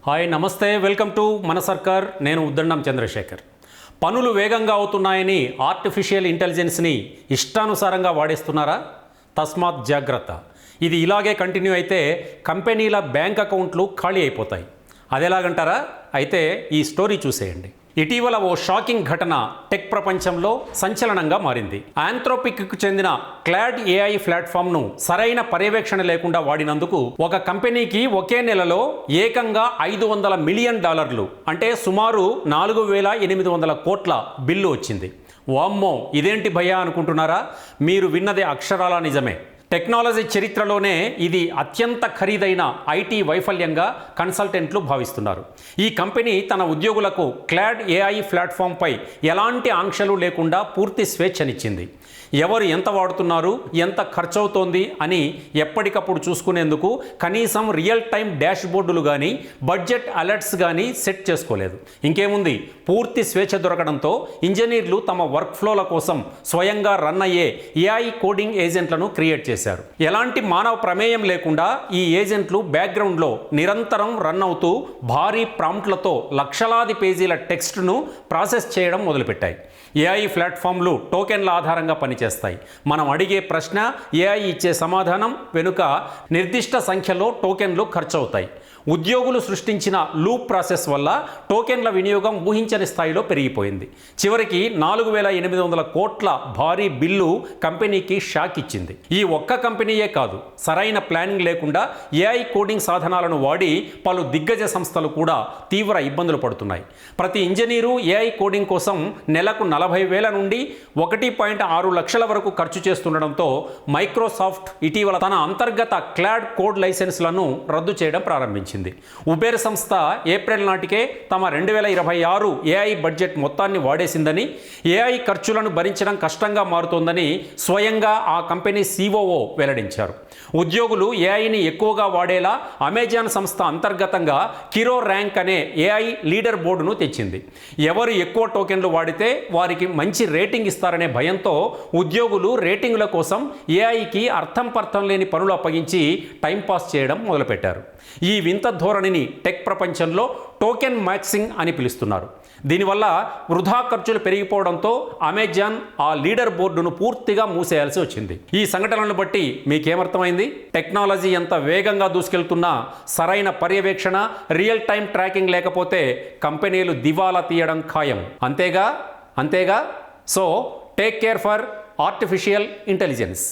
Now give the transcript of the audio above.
Hi నమస్తే, welcome to మన సర్కార్. నేను ఉద్దండం చంద్రశేఖర్. పనులు వేగంగా అవుతున్నాయని ఆర్టిఫిషియల్ ఇంటెలిజెన్స్ని ఇష్టానుసారంగా వాడేస్తున్నారా? తస్మాత్ జాగ్రత్త. ఇది ఇలాగే కంటిన్యూ అయితే కంపెనీల బ్యాంక్ అకౌంట్లు ఖాళీ అయిపోతాయి. అదెలాగంటారా? అయితే ఈ స్టోరీ చూసేయండి. ఇటీవల ఓ షాకింగ్ ఘటన టెక్ ప్రపంచంలో సంచలనంగా మారింది. ఆంథ్రోపిక్కు చెందిన క్లాడ్ ఏఐ ప్లాట్ఫామ్ను సరైన పర్యవేక్షణ లేకుండా వాడినందుకు ఒక కంపెనీకి ఒకే నెలలో ఏకంగా $500 మిలియన్, అంటే సుమారు 4,800 కోట్ల బిల్లు వచ్చింది. వామ్మో, ఇదేంటి భయ్యా అనుకుంటున్నారా? మీరు విన్నది అక్షరాల నిజమే. టెక్నాలజీ చరిత్రలోనే ఇది అత్యంత ఖరీదైన ఐటీ వైఫల్యంగా కన్సల్టెంట్లు భావిస్తున్నారు. ఈ కంపెనీ తన ఉద్యోగులకు క్లాడ్ ఏఐ ప్లాట్ఫామ్పై ఎలాంటి ఆంక్షలు లేకుండా పూర్తి స్వేచ్ఛనిచ్చింది. ఎవరు ఎంత వాడుతున్నారు, ఎంత ఖర్చవుతోంది అని ఎప్పటికప్పుడు చూసుకునేందుకు కనీసం రియల్ టైం డాష్ బోర్డులు కానీ బడ్జెట్ అలర్ట్స్ కానీ సెట్ చేసుకోలేదు. ఇంకేముంది, పూర్తి స్వేచ్ఛ దొరకడంతో ఇంజనీర్లు తమ వర్క్ ఫ్లోల కోసం స్వయంగా రన్ అయ్యే ఏఐ కోడింగ్ ఏజెంట్లను క్రియేట్ చేశారు. ఎలాంటి మానవ ప్రమేయం లేకుండా ఈ ఏజెంట్లు బ్యాక్గ్రౌండ్లో నిరంతరం రన్ అవుతూ భారీ ప్రాంప్ట్లతో లక్షలాది పేజీల టెక్స్ట్ను ప్రాసెస్ చేయడం మొదలుపెట్టాయి. ఏఐ ప్లాట్ఫామ్లు టోకెన్ల ఆధారంగా పనిచేస్తాయి. మనం అడిగే ప్రశ్న, ఏఐ ఇచ్చే సమాధానం వెనుక నిర్దిష్ట సంఖ్యలో టోకెన్లు ఖర్చవుతాయి. ఉద్యోగులు సృష్టించిన లూప్ ప్రాసెస్ వల్ల టోకెన్ల వినియోగం ఊహించని స్థాయిలో పెరిగిపోయింది. చివరికి 4,800 కోట్ల భారీ బిల్లు కంపెనీకి షాక్ ఇచ్చింది. ఈ ఒక్క కంపెనీయే కాదు, సరైన ప్లానింగ్ లేకుండా ఏఐ కోడింగ్ సాధనాలను వాడి పలు దిగ్గజ సంస్థలు కూడా తీవ్ర ఇబ్బందులు పడుతున్నాయి. ప్రతి ఇంజనీరు ఏఐ కోడింగ్ కోసం నెలకు 40,000 నుండి 1.6 లక్షల వరకు ఖర్చు చేస్తుండడంతో మైక్రోసాఫ్ట్ ఇటీవల తన అంతర్గత క్లాడ్ కోడ్ లైసెన్స్లను రద్దు చేయడం ప్రారంభించింది. ఉబేర్ సంస్థ ఏప్రిల్ నాటికే తమ 2026 ఏఐ బడ్జెట్ మొత్తాన్ని వాడేసిందని, ఏఐ ఖర్చులను భరించడం కష్టంగా మారుతోందని స్వయంగా ఆ కంపెనీ సిఓఓ వెల్లడించారు. ఉద్యోగులు ఏఐని ఎక్కువగా వాడేలా అమెజాన్ సంస్థ అంతర్గతంగా కిరో ర్యాంక్ అనే ఏఐ లీడర్ బోర్డును తెచ్చింది. ఎవరు ఎక్కువ టోకెన్లు వాడితే వారికి మంచి రేటింగ్ ఇస్తారనే భయంతో ఉద్యోగులు రేటింగుల కోసం ఏఐకి అర్థం పర్థం లేని పనులు అప్పగించి టైంపాస్ చేయడం మొదలుపెట్టారు. ఈ వింత ధోరణిని టెక్ ప్రపంచంలో టోకెన్ మ్యాక్సింగ్ అని పిలుస్తున్నారు. దీనివల్ల వృధా ఖర్చులు పెరిగిపోవడంతో అమెజాన్ ఆ లీడర్ బోర్డును పూర్తిగా మూసేయాల్సి వచ్చింది. ఈ సంఘటనలను బట్టి మీకేమర్థమైంది? టెక్నాలజీ ఎంత వేగంగా దూసుకెళ్తున్నా సరైన పర్యవేక్షణ, రియల్ టైం ట్రాకింగ్ లేకపోతే కంపెనీలు దివాలా తీయడం ఖాయం. అంతేగా? So take care for artificial intelligence.